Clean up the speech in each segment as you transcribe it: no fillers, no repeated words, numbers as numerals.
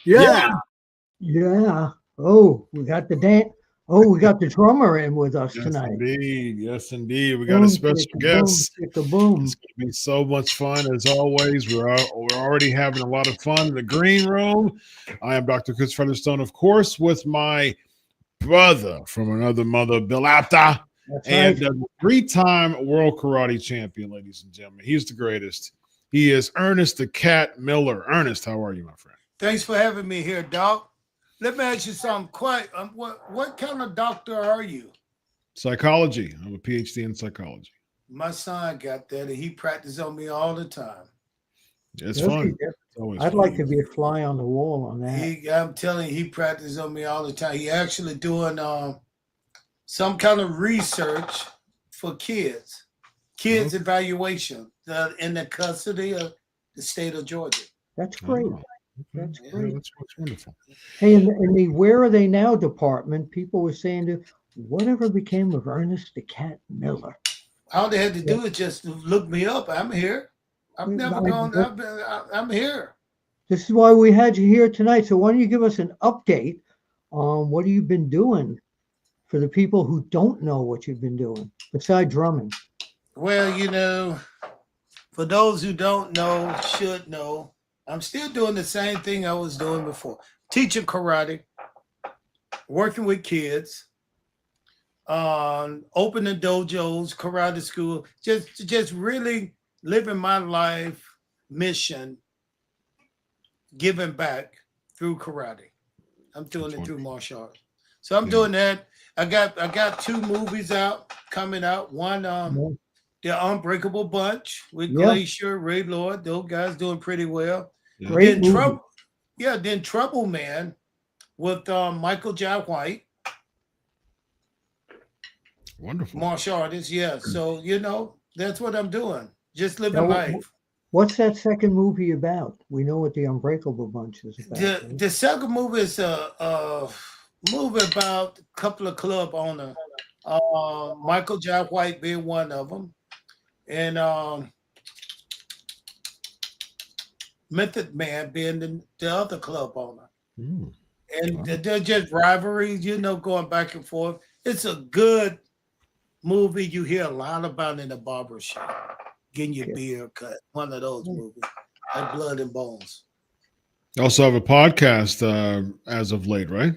Yeah. Yeah. Oh, we got the dance. Oh, we got the drummer in with us tonight. Indeed. Yes, indeed. We got a special guest. Boom. It's going to be so much fun as always. We're already having a lot of fun in the green room. I am Dr. Chris Featherstone, of course, with my brother from another mother, Bill Apter, and a three-time world karate champion, ladies and gentlemen. He's the greatest. He is Ernest the Cat Miller. Ernest, how are you, my friend? Thanks for having me here, Doc. Let me ask you something. What kind of doctor are you? Psychology. I'm a PhD in psychology. My son got that, and he practices on me all the time. It's fun. I'd like to be a fly on the wall on that. I'm telling you, he practices on me all the time. He actually doing some kind of research for kids evaluation in the custody of the state of Georgia. That's great. That's great. That's wonderful. Hey, in the Where Are They Now department, people were saying, whatever became of Ernest the Cat Miller? All they had to do is just look me up. I'm here. I'm never going. I'm here. This is why we had you here tonight. So why don't you give us an update on what you've been doing for the people who don't know what you've been doing besides drumming? Well, for those who don't know, should know, I'm still doing the same thing I was doing before. Teaching karate, working with kids, opening dojos, karate school, just really living my life mission, giving back through karate. I'm doing it through martial arts. So I'm doing that. I got 2 movies coming out. One, The Unbreakable Bunch with Glacier, Ray Lord. Those guys doing pretty well. Yeah. Great movie. Then Trouble Man with Michael J. White. Wonderful. Martial artist, yeah. So, that's what I'm doing. Just living life. What's that second movie about? We know what The Unbreakable Bunch is about. The second movie is a movie about a couple of club owners. Michael J. White being one of them. And Method Man being the other club owner. And they're just rivalries, going back and forth. It's a good movie you hear a lot about in the barber shop. Getting your beard cut. One of those movies. Like Blood and Bones. You also have a podcast as of late, right?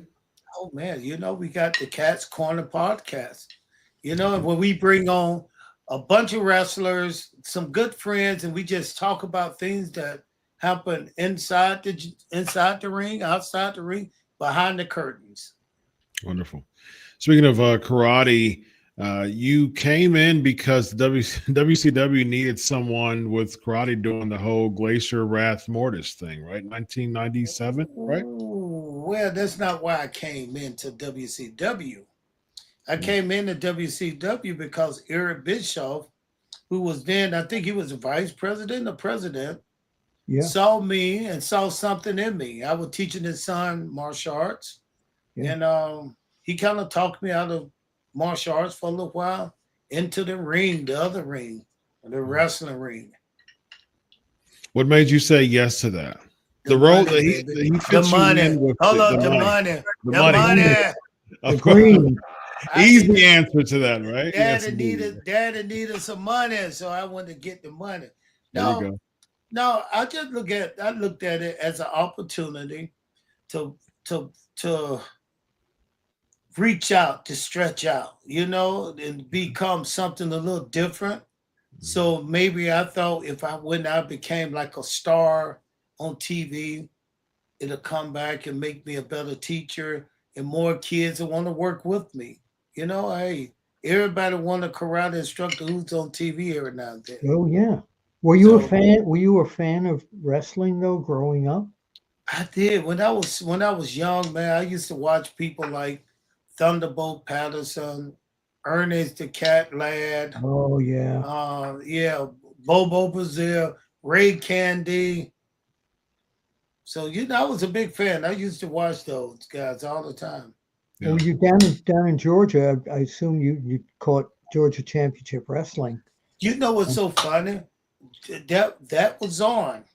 Oh, man. We got the Cat's Corner podcast. You know, and when we bring on a bunch of wrestlers, some good friends, and we just talk about things that happen inside the ring, outside the ring, behind the curtains. Wonderful. Speaking of karate, you came in because WCW needed someone with karate doing the whole Glacier Wrath Mortis thing, right? 1997, right? Ooh, well, that's not why I came into WCW. I came into WCW because Eric Bischoff, who was then, I think he was the vice president or president, Yeah. saw me and saw something in me. I was teaching his son martial arts, Yeah. and he kind of talked me out of martial arts for a little while into the ring, the other ring, the wrestling ring. What made you say yes to that? The role money, that he baby. The fits you money. in with Hold the up, the money. money. The The money. money. The Of course. green. I Easy needed- answer to that, right? Yes, indeed. Daddy needed some money, so I wanted to get the money. There you No, go. no, I looked at it as an opportunity to to reach out, to stretch out, you know, and become something a little different. So maybe I thought when I became like a star on TV, it'll come back and make me a better teacher and more kids that want to work with me. You know, hey, everybody want a karate instructor who's on TV every now and then. Oh yeah. Were you a So- fan? Were you a fan of wrestling though, growing up? I did when I was young, man. I used to watch people like Thunderbolt Patterson, Ernest the Cat Lad, Oh yeah. yeah, Bobo Brazil, Ray Candy. So I was a big fan. I used to watch those guys all the time. Yeah. Well, you down in Georgia. I assume you caught Georgia Championship Wrestling. You know what's so funny? That was on,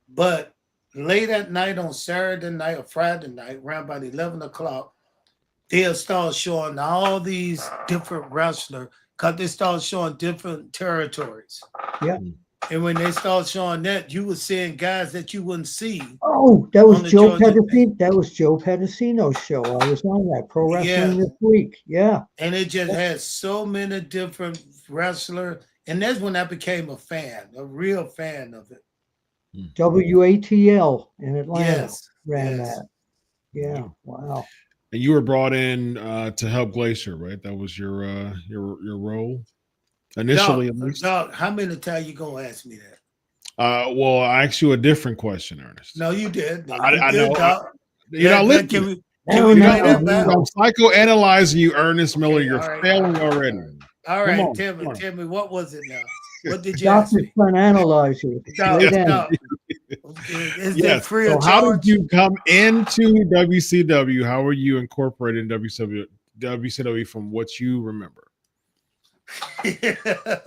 but late at night on Saturday night or Friday night, around about 11 o'clock, they'll start showing all these different wrestlers because they start showing different territories. Yeah. And when they start showing that, you were seeing guys that you wouldn't see. Oh, that was On the Joe Georgia Pedicino. That was Joe Pedicino's show. I was on that Pro Wrestling This Week. Yeah. And it just had so many different wrestlers. And that's when I became a fan, a real fan of it. WATL in Atlanta Yes. ran yes. that. Yeah. Wow. And you were brought in to help Glacier, right? That was your role initially, at least. Dog, how many times you gonna ask me that? Well, I asked you a different question, Ernest. No, you did. No, I you did, know. dog. You're not listening. Can we You're play not that back? I'm psychoanalyzing you, Ernest Miller. Okay, You're all right. failing already. All Come right, on, tell come on. me, what was it now? What did you ask Doctor's me? trying to analyze you. No, Lay down. no. Is that Yes. free So of how charge? did you come into WCW? How were you incorporated in WCW from what you remember?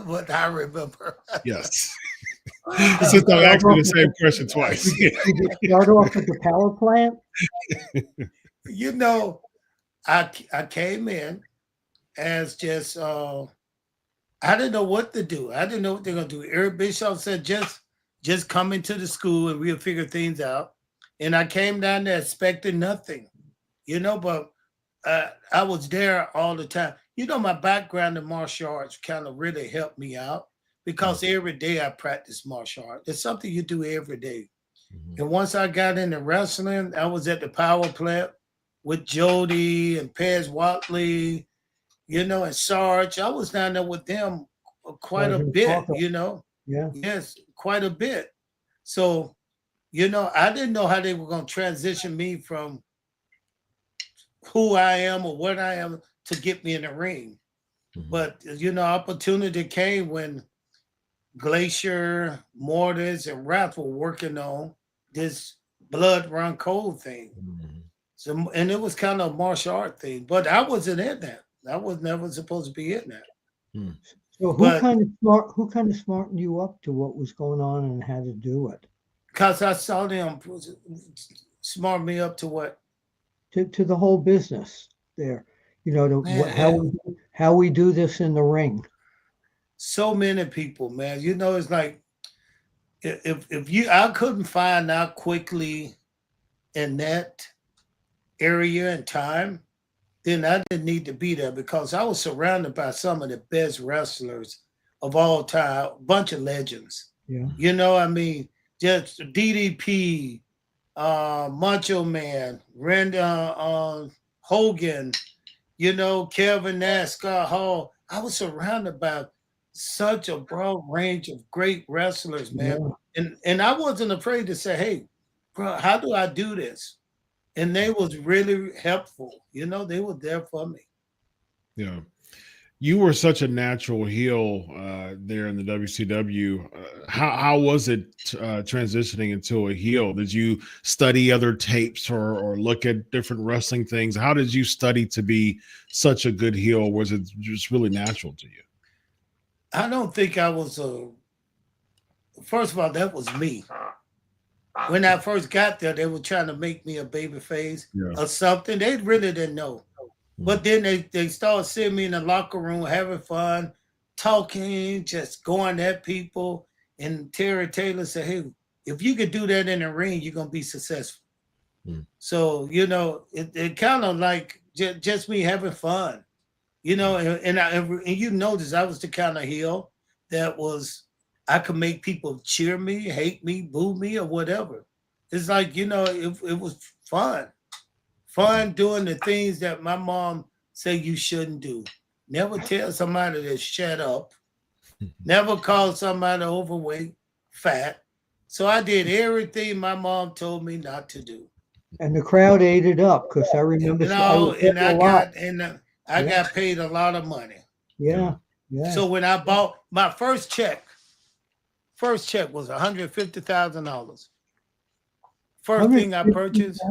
What I remember. Yes. Since I'm asking the same question twice. Did you start off at the power plant? You know, I came in as just I didn't know what to do. I didn't know what they're gonna do. Eric Bischoff said just come into the school and we'll figure things out. And I came down there expecting nothing, but I was there all the time. My background in martial arts kind of really helped me out because every day I practice martial arts. It's something you do every day. Mm-hmm. And once I got into wrestling, I was at the power plant with Jody and Pez Watley, and Sarge. I was down there with them quite a bit, Yeah. Yes, quite a bit. So, I didn't know how they were going to transition me from who I am or what I am to get me in the ring. Mhm. But, opportunity came when Glacier, Mortis, and Wrath were working on this blood run cold thing. Mhm. So, and it was kind of a martial art thing, but I wasn't in that. I was never supposed to be in that. So who kind of smartened you up to what was going on and how to do it? Because I saw them smart me up to what? To the whole business there. How we do this in the ring. So many people, man. It's like if I couldn't find out quickly in that area and time, then I didn't need to be there because I was surrounded by some of the best wrestlers of all time, a bunch of legends. Yeah. You know, I mean, just DDP, Macho Man, Randy Hogan, you know, Kevin Nash, Scott Hall. I was surrounded by such a broad range of great wrestlers, man. And I wasn't afraid to say, hey, bro, how do I do this? And they was really helpful. You know, they were there for me. Yeah. You were such a natural heel there in the WCW. How was it transitioning into a heel? Did you study other tapes or look at different wrestling things? How did you study to be such a good heel? Was it just really natural to you? I don't think I was first of all, that was me. When I first got there, they were trying to make me a baby face or something. They really didn't know. But then they started seeing me in the locker room having fun, talking, just going at people. And Terry Taylor said, hey, if you could do that in the ring, you're going to be successful. So, you know, it kind of like just me having fun, you know, and you notice I was the kind of heel that was, I could make people cheer me, hate me, boo me, or whatever. It's like, you know, it was fun. Fun doing the things that my mom said you shouldn't do. Never tell somebody to shut up. Never call somebody overweight, fat. So I did everything my mom told me not to do. And the crowd ate it up because I remember. I got paid a lot of money. Yeah. So when I bought my first check was $150,000. First thing I purchased.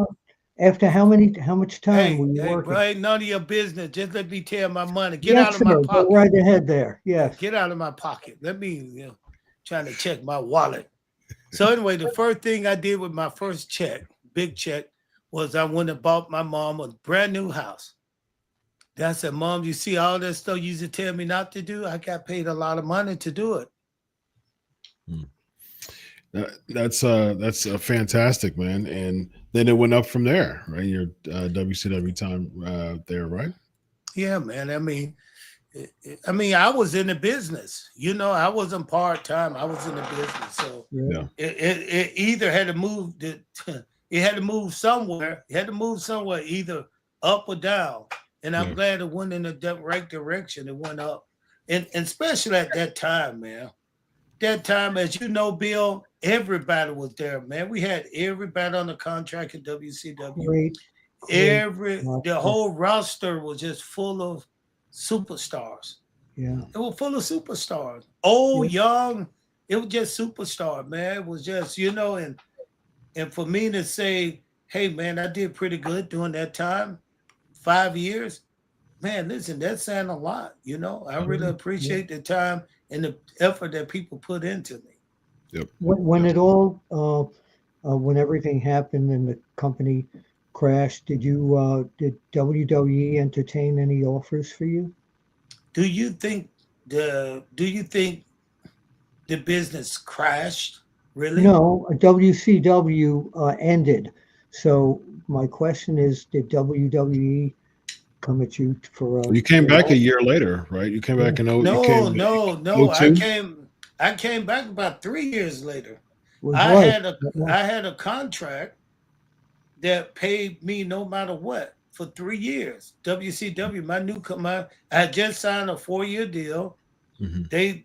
After how much time were you working? Bro, ain't none of your business. Just let me tell my money. Get out of my pocket. Go right ahead there. Yes. Get out of my pocket. Let me, trying to check my wallet. So anyway, the first thing I did with my first check, big check, was I went and bought my mom a brand new house. Then I said, Mom, you see all that stuff you used to tell me not to do? I got paid a lot of money to do it. That's fantastic, man. And then it went up from there, right? Your WCW time there, right? Yeah, man. I mean, I was in the business. You know, I wasn't part-time. I was in the business. So it either had to move. It had to move somewhere. It had to move somewhere, either up or down. And I'm glad it went in the right direction. It went up, and especially at that time, man. That time, as you know, Bill, everybody was there, man. We had everybody on the contract at WCW. Great. The whole roster was just full of superstars. Yeah. It was full of superstars. Old, young, it was just superstar, man. It was just, you know, and for me to say, hey, man, I did pretty good during that time, 5 years. Man, listen, that's saying a lot, you know. I really appreciate the time and the effort that people put into me. Yep. When it all, when everything happened and the company crashed, did WWE entertain any offers for you? Do you think the business crashed? Really? No, WCW ended. So my question is, did WWE come at you for you came back a year later, right? You came back in No. I came back about 3 years later. I had a contract that paid me no matter what for 3 years. WCW, I had just signed a 4-year deal. They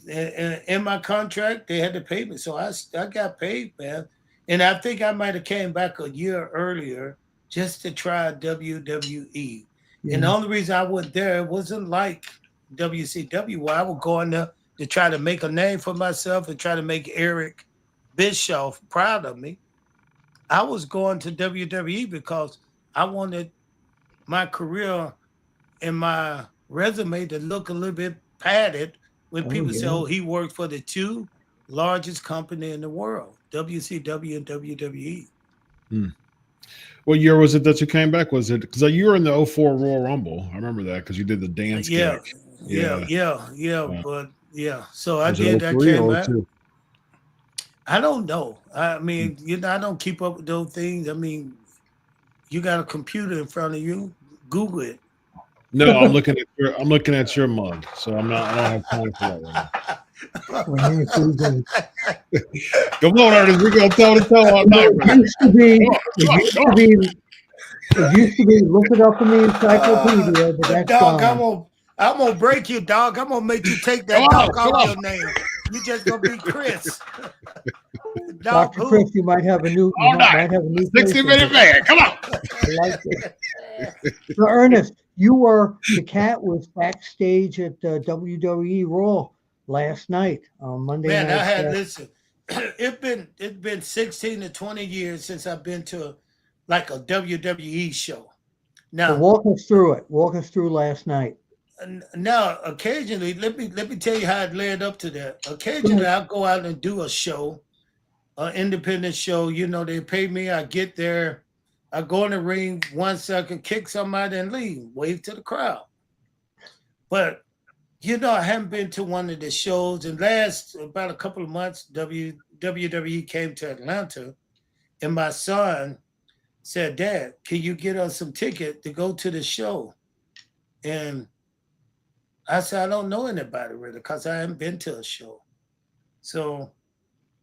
in my contract they had to pay me, so I got paid, man. And I think I might have came back a year earlier just to try WWE. And the only reason I went there, it wasn't like WCW, where I was going there to try to make a name for myself and try to make Eric Bischoff proud of me. I was going to WWE because I wanted my career and my resume to look a little bit padded when people say, oh, he worked for the two largest company in the world, WCW and WWE. What year was it that you came back? Was it because you were in the 2004 Royal Rumble? I remember that because you did the dance. Yeah. So I did. I came back. I don't know. I mean, I don't keep up with those things. I mean, you got a computer in front of you. Google it. No, I'm looking at your mug, so I don't have time for that right now. Come on, Ernest, we're gonna toe to toe all night. It used to be. Look it up in the encyclopedia, but that's dog, gone. I'm gonna break you, dog. I'm gonna make you take that dog off your name. You just gonna be Chris. Dog, Dr. Chris, you might have a new. All night. 60-minute man. Come on. I like it. So, Ernest, the cat was backstage at WWE Raw last night on Monday night. Man, I had listen. It's been 16 to 20 years since I've been to like a WWE show. Now, so walk us through it. Walk us through last night. Now, occasionally, let me tell you how it led up to that. Occasionally, I'll go out and do a show, an independent show. You know, they pay me. I get there. I go in the ring 1 second, kick somebody and leave, wave to the crowd. But, you know, I haven't been to one of the shows. And last about a couple of months, WWE came to Atlanta. And my son said, Dad, can you get us some ticket to go to the show? And I said, I don't know anybody really because I haven't been to a show. So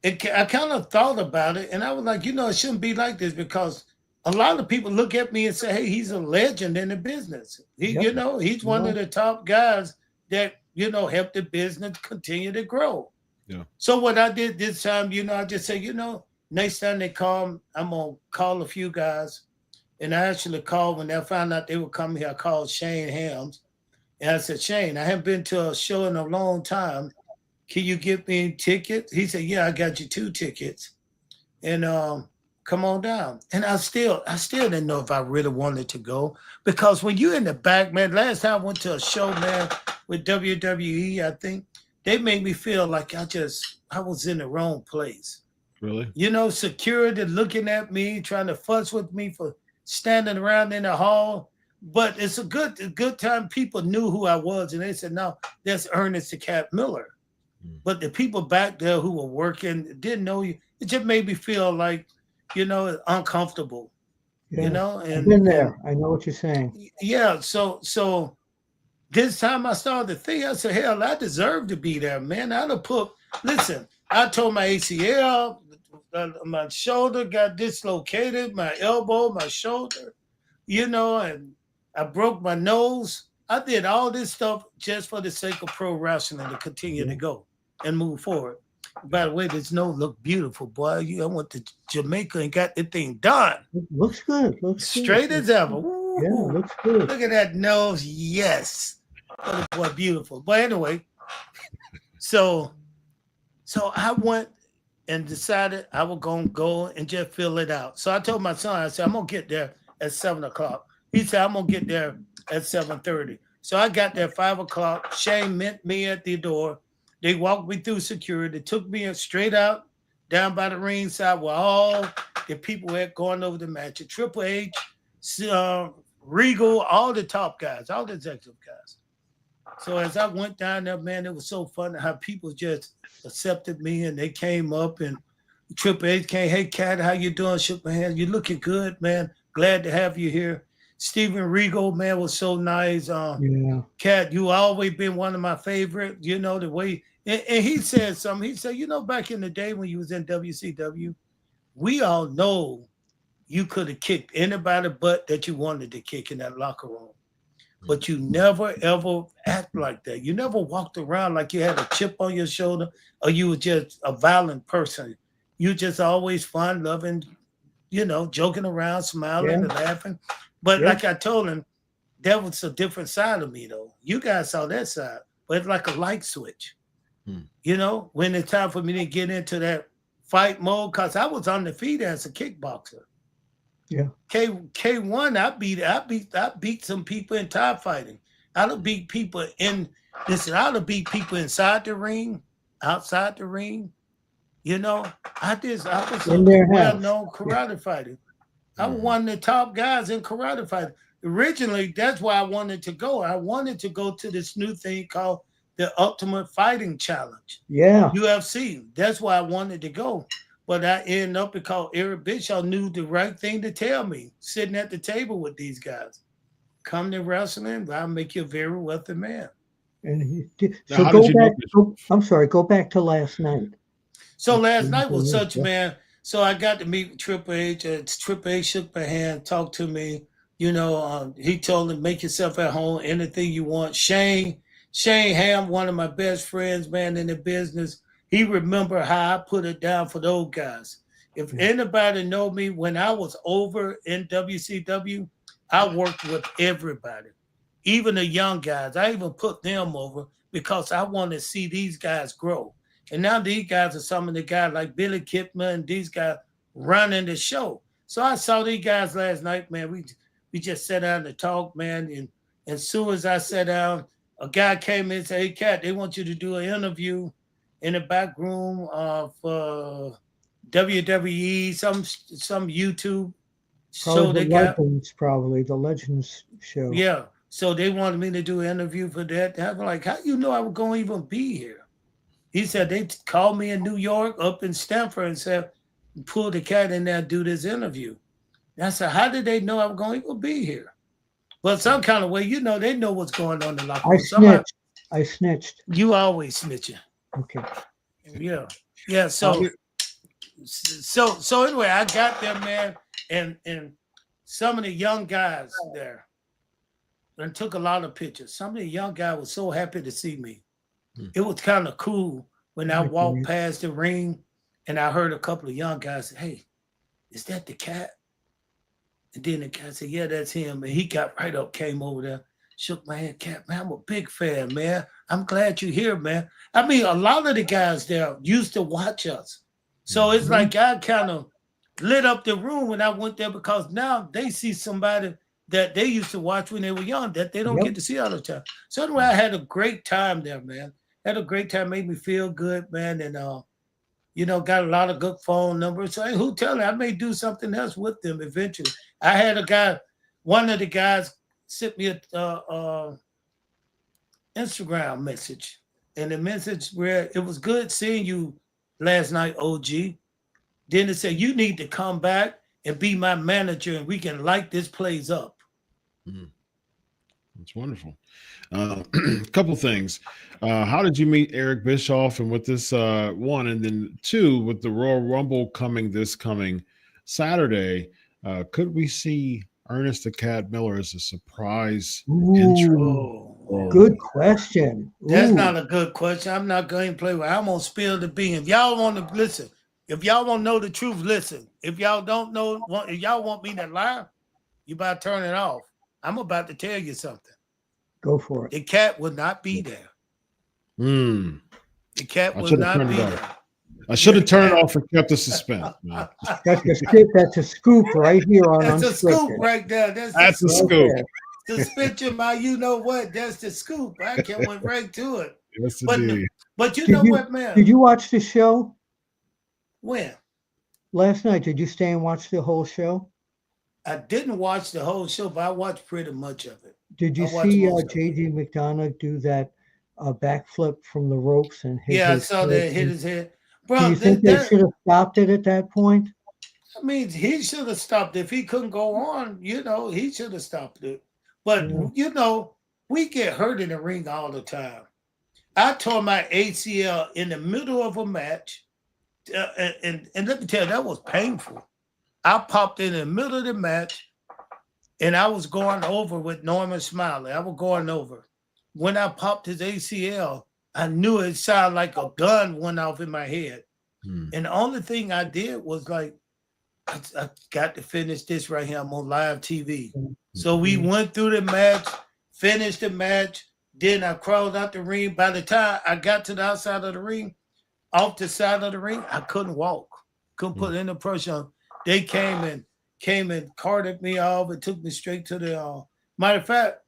I kind of thought about it. And I was like, you know, it shouldn't be like this because a lot of people look at me and say, hey, he's a legend in the business. You know, he's one of the top guys that, you know, helped the business continue to grow. Yeah. So what I did this time, you know, I just said, you know, next time they call, I'm going to call a few guys. And I actually called when I found out they were coming here. I called Shane Helms. And I said, Shane, I haven't been to a show in a long time. Can you get me tickets? He said, yeah, I got you 2 tickets. And come on down. And I still didn't know if I really wanted to go. Because when you're in the back, man, last time I went to a show, man, with WWE, I think, they made me feel like I was in the wrong place. Really? You know, security looking at me, trying to fuss with me for standing around in the hall. But it's a good time. People knew who I was, and they said, no, that's Ernest the Cat Miller. But the people back there who were working didn't know you. It just made me feel like, you know, uncomfortable. Yeah. You know, and I've been there. I know what you're saying. Yeah. So this time I started to think, I said, hell, I deserve to be there, man. Listen, I told my ACL, my shoulder got dislocated, my elbow, my shoulder, you know, and I broke my nose. I did all this stuff just for the sake of pro wrestling to continue to go and move forward. By the way, this nose look beautiful, boy. I went to Jamaica and got the thing done. It looks good. Straight as ever. Ooh. Yeah, looks good. Look at that nose. Yes. Oh, boy, beautiful. But anyway, so I went and decided I was going to go and just fill it out. So I told my son, I said, I'm going to get there at 7 o'clock. He said, I'm going to get there at 7:30. So I got there at 5 o'clock. Shane met me at the door. They walked me through security. They took me straight out, down by the ringside where all the people were going over the match. Triple H, Regal, all the top guys, all the executive guys. So as I went down there, man, it was so fun how people just accepted me and they came up and Triple H came, hey, Cat, how you doing? Shook my hand. You're looking good, man. Glad to have you here. Steven Regal, man, was so nice. Cat, you always been one of my favorite, you know, the way. And he said something. He said, you know, back in the day when you was in WCW, we all know you could have kicked anybody but that you wanted to kick in that locker room. But you never, ever act like that. You never walked around like you had a chip on your shoulder or you were just a violent person. You just always fun, loving, you know, joking around, smiling and laughing. But like I told him, that was a different side of me, though. You guys saw that side, but it's like a light switch. You know, when it's time for me to get into that fight mode, because I was on the feet as a kickboxer. Yeah. K1, I beat some people in tie fighting. I'd beat people I'd beat people inside the ring, outside the ring. You know, I was a well-known karate fighter. I was one of the top guys in karate fighting. Originally, that's why I wanted to go. I wanted to go to this new thing called the Ultimate Fighting Challenge. Yeah. UFC. That's why I wanted to go. But I ended up because Eric Bischoff knew the right thing to tell me, sitting at the table with these guys. come to wrestling, I'll make you a very wealthy man. And he did. Now, So how go did you back. know this? I'm sorry. Go back to last night. So last night was such, man. So I got to meet Triple H. Triple H shook my hand, talked to me. He told me, make yourself at home, anything you want. Shane Ham, one of my best friends, man, in the business. He remember how I put it down for those guys. If anybody know me, when I was over in WCW, I worked with everybody, even the young guys. I even put them over because I want to see these guys grow. And now these guys are some of the guys like Billy Kidman and these guys running the show. So I saw these guys last night, man. We just sat down to talk, man. And as soon as I sat down, a guy came in and said, hey, Cat, they want you to do an interview in the back room of WWE, some YouTube show they got. Probably the Legends show. Yeah. So they wanted me to do an interview for that. I was like, how you know I was going to even be here? He said they called me in New York, up in Stamford, and said, pull the cat in there and do this interview. And I said, how did they know I was going to be here? But some kind of way, they know what's going on in the locker room. I snitched. You always snitching. Okay. Yeah. Yeah. So anyway, I got there, man, and some of the young guys there, and took a lot of pictures. Some of the young guys were so happy to see me. It was kind of cool when I walked past the ring and I heard a couple of young guys say, hey, is that the Cat? And then the cat said, yeah, that's him. And he got right up, came over there, shook my hand. Cat, man, I'm a big fan, man. I'm glad you're here, man. I mean, a lot of the guys there used to watch us. So it's like I kind of lit up the room when I went there because now they see somebody that they used to watch when they were young that they don't get to see all the time. So anyway, I had a great time there, man. Had a great time, made me feel good, man. And, got a lot of good phone numbers. So, hey, who tell me I may do something else with them eventually. I had a guy, one of the guys sent me a Instagram message. And the message where it was good seeing you last night, OG. Then it said, you need to come back and be my manager and we can light this place up. That's wonderful. A couple things. How did you meet Eric Bischoff and with this one? And then two, with the Royal Rumble coming Saturday, could we see Ernest the Cat Miller as a surprise intro? Good question. That's not a good question. I'm not going to play with it. I'm going to spill the beans. If y'all want to listen, if y'all want to know the truth, listen. If y'all don't know, if y'all want me to lie, you better turn it off. I'm about to tell you something. Go for it. The Cat will not be there. The Cat will not be there. I should have turned it off and kept the suspense. Man. That's a scoop right here on That's Unscripted. a scoop right there. That's a scoop. Suspension, my, you know what? That's the scoop. I can't went right to it. Yes, but you know what, man? Did you watch the show? When? Last night. Did you stay and watch the whole show? I didn't watch the whole show, but I watched pretty much of it. Did you see JD McDonagh do that backflip from the ropes and hit I saw that hit his head. Bro, do you think they should have stopped it at that point? I mean, he should have stopped it. If he couldn't go on, he should have stopped it. But, we get hurt in the ring all the time. I tore my ACL in the middle of a match. And let me tell you, that was painful. I popped in the middle of the match, and I was going over with Norman Smiley. I was going over. When I popped his ACL, I knew it sounded like a gun went off in my head. And the only thing I did was like, I got to finish this right here. I'm on live TV. So we went through the match, finished the match. Then I crawled out the ring. By the time I got to the outside of the ring, off the side of the ring, I couldn't walk. Couldn't put any pressure on. They came and carted me off and took me straight to the matter of fact,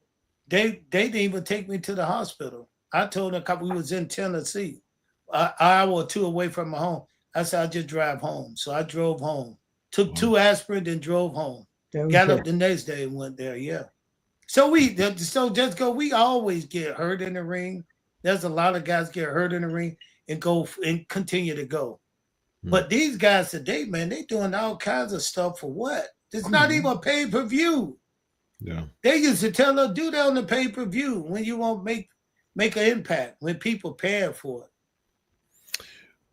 they didn't even take me to the hospital. I told them we was in Tennessee, an hour or two away from my home. I said, I'll just drive home. So I drove home, took 2 aspirin, then drove home. Got up the next day and went there, So we always get hurt in the ring. There's a lot of guys get hurt in the ring and go and continue to go. But these guys today, man, they doing all kinds of stuff for what? It's not even a pay-per-view. Yeah. They used to tell us, do that on the pay-per-view when you won't make an impact, when people paying for it.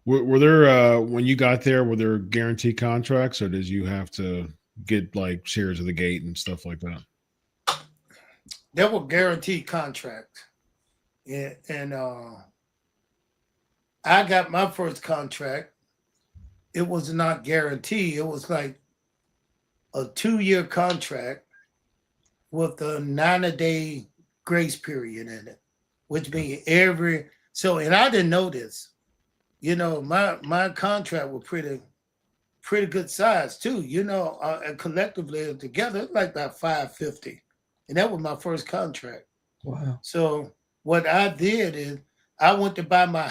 Were there when you got there, were there guaranteed contracts, or did you have to get like shares of the gate and stuff like that? There were guaranteed contracts. And I got my first contract. It was not guaranteed. It was like a 2-year contract with a 90-day grace period in it, which means and I didn't know this. You know, my contract was pretty good size too. You know, and collectively together, it's like about $550, and that was my first contract. Wow. So what I did is I went to buy my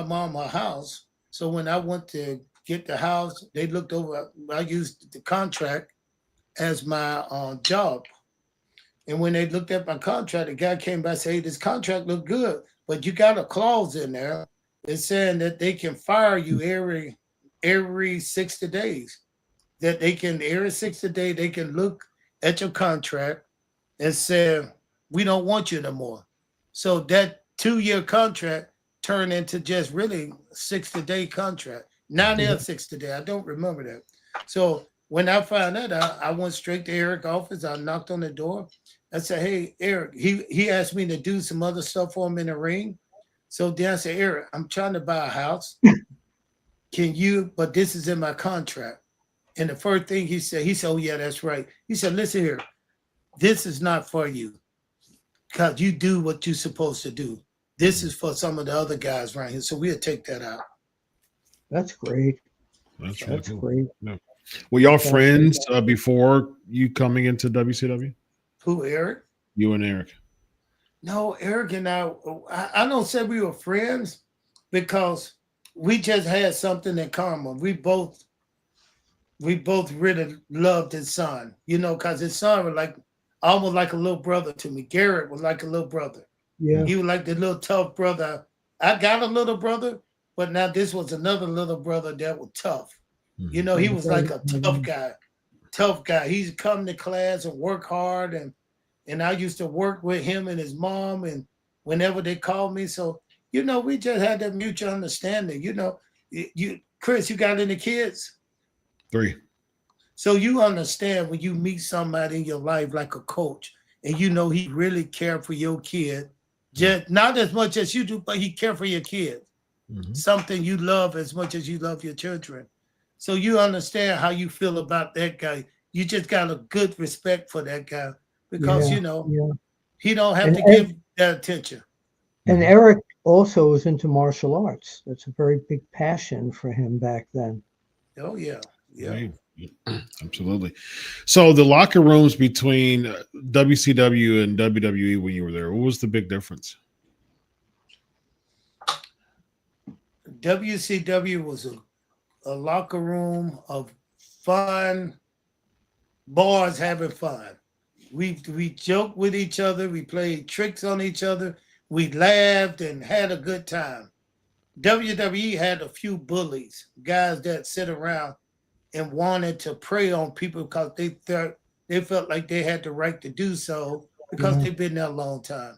mom a house. So when I went to get the house, they looked over. I used the contract as my job. And when they looked at my contract, the guy came back and said, hey, this contract looked good, but you got a clause in there. It's saying that they can fire you every 60 days. That they can, every 60 days, they can look at your contract and say, we don't want you no more. So that 2-year contract turned into just really 60-day contract. Now they're 60 day. I don't remember that. So when I found that out, I went straight to Eric's office. I knocked on the door. I said, hey, Eric, he asked me to do some other stuff for him in the ring. So then I said, Eric, I'm trying to buy a house. But this is in my contract. And the first thing he said, oh, yeah, that's right. He said, listen here, this is not for you because you do what you're supposed to do. This is for some of the other guys right here. So we'll take that out. That's great. That's really cool. Great. Yeah. Were y'all friends before you coming into WCW? Who, Eric? You and Eric. No, Eric and I don't say we were friends because we just had something in common. We both really loved his son, you know, because his son was like almost like a little brother to me. Garrett was like a little brother. Yeah. He was like the little tough brother. I got a little brother, but now this was another little brother that was tough. Mm-hmm. You know, he was like a tough guy. He'd come to class and work hard, and I used to work with him and his mom, and whenever they called me. So, you know, we just had that mutual understanding. You know, Chris, you got any kids? 3. So you understand when you meet somebody in your life like a coach, and you know he really cared for your kid, just not as much as you do, but he cared for your kid. Mm-hmm. Something you love as much as you love your children. So you understand how you feel about that guy. You just got a good respect for that guy because, you know, he don't have to give that attention. And Eric also was into martial arts. That's a very big passion for him back then. Oh, yeah. Yeah. Right. Absolutely. So the locker rooms between WCW and WWE when you were there, what was the big difference? WCW was a locker room of fun, boys having fun. We joked with each other. We played tricks on each other. We laughed and had a good time. WWE had a few bullies, guys that sit around and wanted to prey on people because they felt like they had the right to do so because they've been there a long time.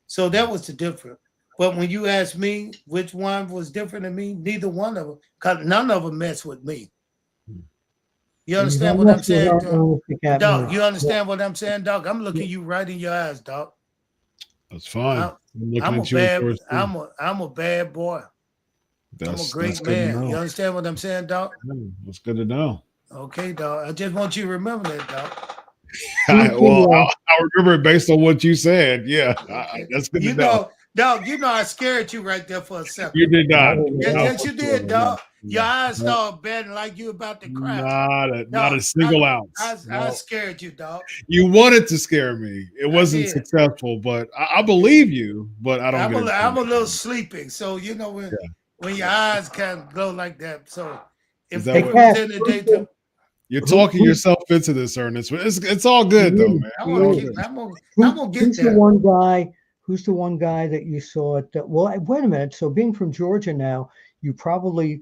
So that was the difference. But when you ask me which one was different than me, neither one of them, because none of them messed with me. You understand what I'm saying, Doc? You understand what I'm saying, Doc? I'm looking you right in your eyes, Doc. That's fine. I'm a bad boy. I'm a great man. You understand what I'm saying, Doc? That's good to know. Okay, Doc. I just want you to remember that, Doc. I'll remember it based on what you said. Yeah, that's good to know. Dog, you know I scared you right there for a second. You did not. Yes, you did, dog. Your eyes started betting like you about to cry. Not a single ounce. I scared you, dog. You wanted to scare me. It wasn't successful, but I believe you. But I don't. I'm a little sleepy, so you know when your eyes kind of glow like that. So if it was in the daytime. You're talking yourself into this, Ernest. It's all good though, man. I'm gonna get there. Who's the one guy that you saw at well, wait a minute. So being from Georgia now, you probably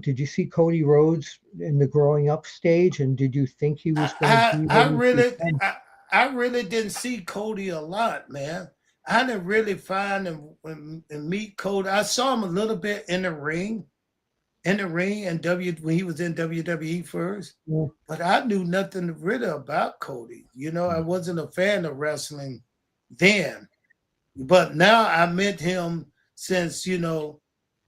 did you see Cody Rhodes in the growing up stage? And did you think he was going to be I really didn't see Cody a lot, man. I didn't really find and meet Cody. I saw him a little bit in the ring, and when he was in WWE first. Yeah. But I knew nothing really about Cody. You know, I wasn't a fan of wrestling then. But now I met him since, you know,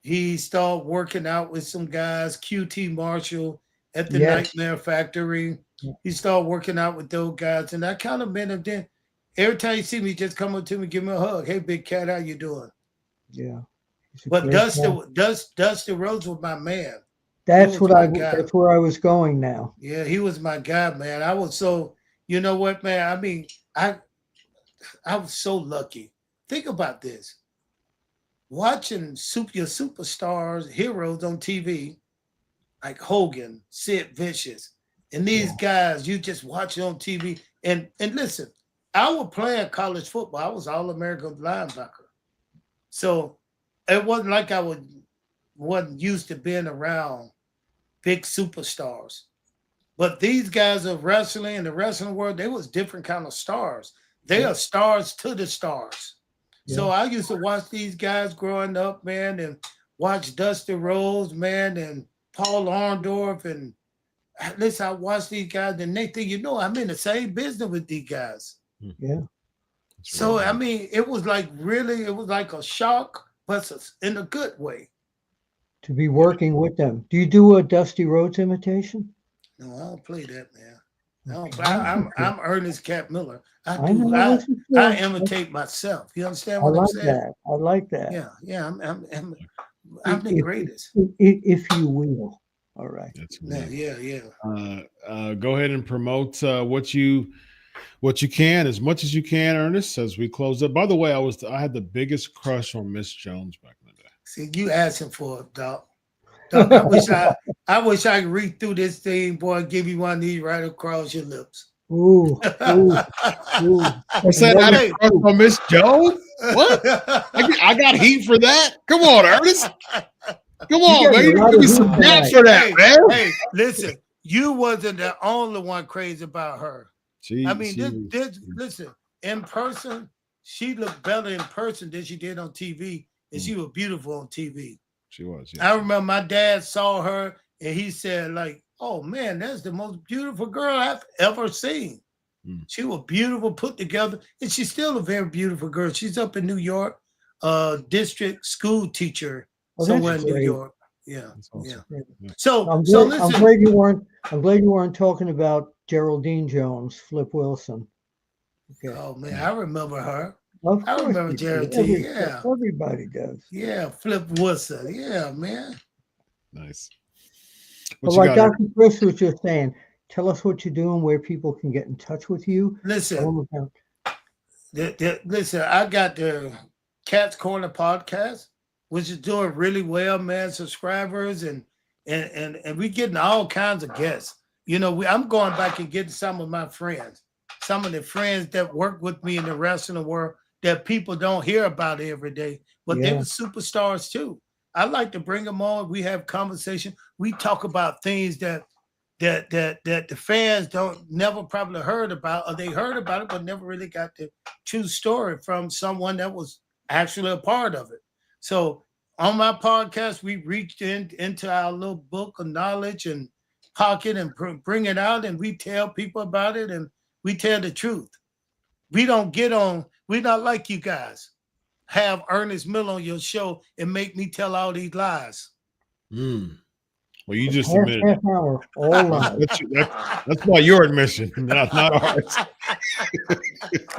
he started working out with some guys, QT Marshall at the Yes. Nightmare Factory. Yeah. He started working out with those guys, and I kind of met him then. Every time you see me, just come up to me, give me a hug. Hey, big cat, how you doing? Yeah. But Dusty Rhodes was my man. That's where I was going now. Yeah, he was my guy, man. I was so, you know what, man? I mean, I was so lucky. Think about this. Watching your superstars, heroes on TV, like Hogan, Sid Vicious, and these guys, you just watch it on TV. And listen, I was playing college football. I was All-American linebacker. So it wasn't like I wasn't used to being around big superstars. But these guys of wrestling, in the wrestling world, they was different kind of stars. They are stars to the stars. Yeah. So I used to watch these guys growing up, man, and watch Dusty Rhodes, man, and Paul Orndorff, and listen, I watch these guys, and they think, you know, I'm in the same business with these guys. Yeah. So, I mean, it was like a shock, but in a good way. To be working with them. Do you do a Dusty Rhodes imitation? No, I don't play that, man. I'm Ernest Cat Miller. I imitate myself. You understand what I'm saying? I like that. Yeah. I'm the greatest. If you will. All right. Yeah. Go ahead and promote what you can, as much as you can, Ernest, as we close up. By the way, I had the biggest crush on Miss Jones back in the day. See, you asking for it, Doc. I wish I could read through this thing, boy, and give you one of these right across your lips. Ooh. I said I had a crush on Miss Jones? What? I got heat for that? Come on, Ernest. Come on, man. Give me some gas for that, man. Hey, listen, you wasn't the only one crazy about her. I mean, listen, in person, she looked better in person than she did on TV, and she was beautiful on TV. She was. Yeah. I remember my dad saw her, and he said, like, oh, man, that's the most beautiful girl I've ever seen. She was beautiful, put together, and she's still a very beautiful girl. She's up in New York, district school teacher somewhere in New York. Yeah, awesome. Yeah. So listen. I'm glad you weren't talking about Geraldine Jones, Flip Wilson. Okay. Oh man, I remember her. I remember Geraldine. Yeah, everybody does. Yeah, Flip Wilson. Yeah, man. Nice. Like Dr. Chris was just saying, tell us what you're doing, where people can get in touch with you. Listen, listen. I got the Cat's Corner podcast, which is doing really well, man. Subscribers and we getting all kinds of guests. You know, I'm going back and getting some of my friends, some of the friends that work with me in the wrestling world that people don't hear about every day, but they were superstars too. I like to bring them on. We have conversation. We talk about things that the fans never probably heard about, or they heard about it, but never really got the true story from someone that was actually a part of it. So on my podcast, we reached into our little book of knowledge and pocket and bring it out, and we tell people about it, and we tell the truth. We're not like you guys. Have Ernest Miller on your show and make me tell all these lies. Well, you just admitted half hour, all lies. That's why your admission, not ours.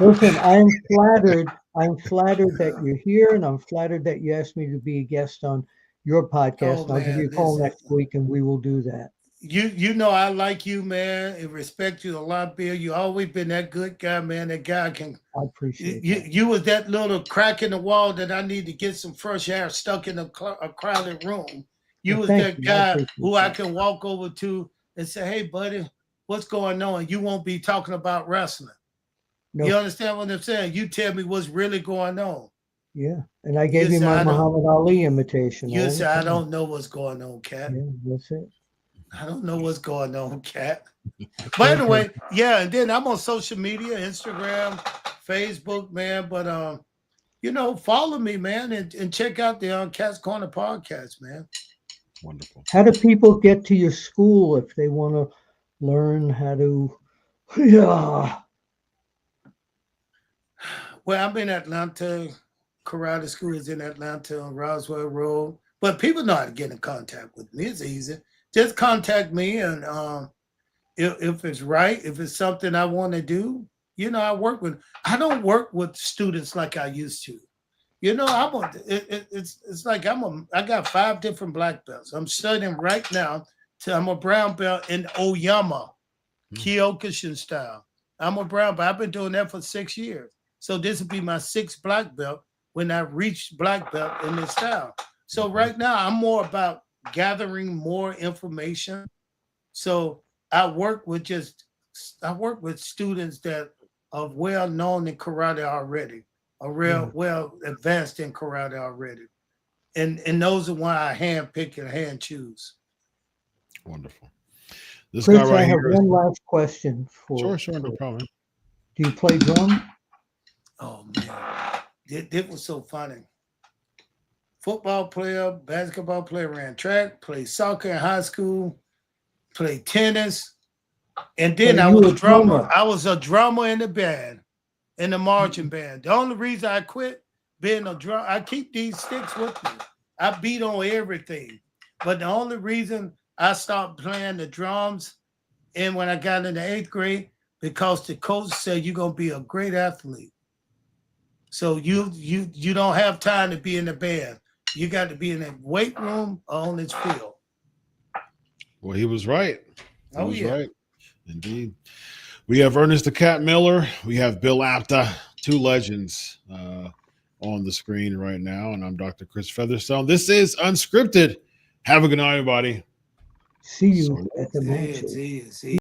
Listen, I'm flattered that you're here, and I'm flattered that you asked me to be a guest on your podcast. I'll give you a call next week, and we will do that. You know I like you, man, and respect you a lot, Bill. You always been that good guy, man. That guy can. I appreciate you was that little crack in the wall that I need to get some fresh air stuck in a crowded room. You was that guy who I can walk over to and say, "Hey, buddy, what's going on?" You won't be talking about wrestling. Nope. You understand what I'm saying? You tell me what's really going on. Yeah, and I gave you my Muhammad Ali imitation. You said I don't know what's going on, Cat. Yeah, that's it. I don't know what's going on, Cat. But anyway, yeah, and then I'm on social media, Instagram, Facebook, man. But follow me, man, and check out the Cat's Corner podcast, man. Wonderful. How do people get to your school if they want to learn how to? Yeah. Well, I'm in Atlanta. Karate school is in Atlanta on Roswell Road. But people know how to get in contact with me. It's easy. Just contact me, and if it's right, if it's something I want to do, I don't work with students like I used to. It's like I got 5 different black belts. I'm studying right now I'm a brown belt in Oyama, Kyokushin style. I'm a brown belt. I've been doing that for 6 years. So this will be my 6th black belt when I reach black belt in this style. So right now I'm more about gathering more information. So I work with students that are well known in karate already, are real well advanced in karate already. And those are why I hand pick and hand choose. Wonderful. This Chris, guy right I have here. one last question for. Sure, no problem. Do you play drum? Oh man, this was so funny. Football player, basketball player, ran track, played soccer in high school, played tennis, and then I was a drummer. I was a drummer in the band, in the marching band. The only reason I quit being a drum, I keep these sticks with me. I beat on everything, but the only reason I stopped playing the drums, and when I got in the 8th grade, because the coach said you're gonna be a great athlete. So you don't have time to be in the band. You got to be in the weight room or on this field. Well, he was right. He was yeah. right. Indeed. We have Ernest the Cat Miller. We have Bill Apter, 2 legends on the screen right now. And I'm Dr. Chris Featherstone. This is Unscripted. Have a good night, everybody. See you at the matches. See.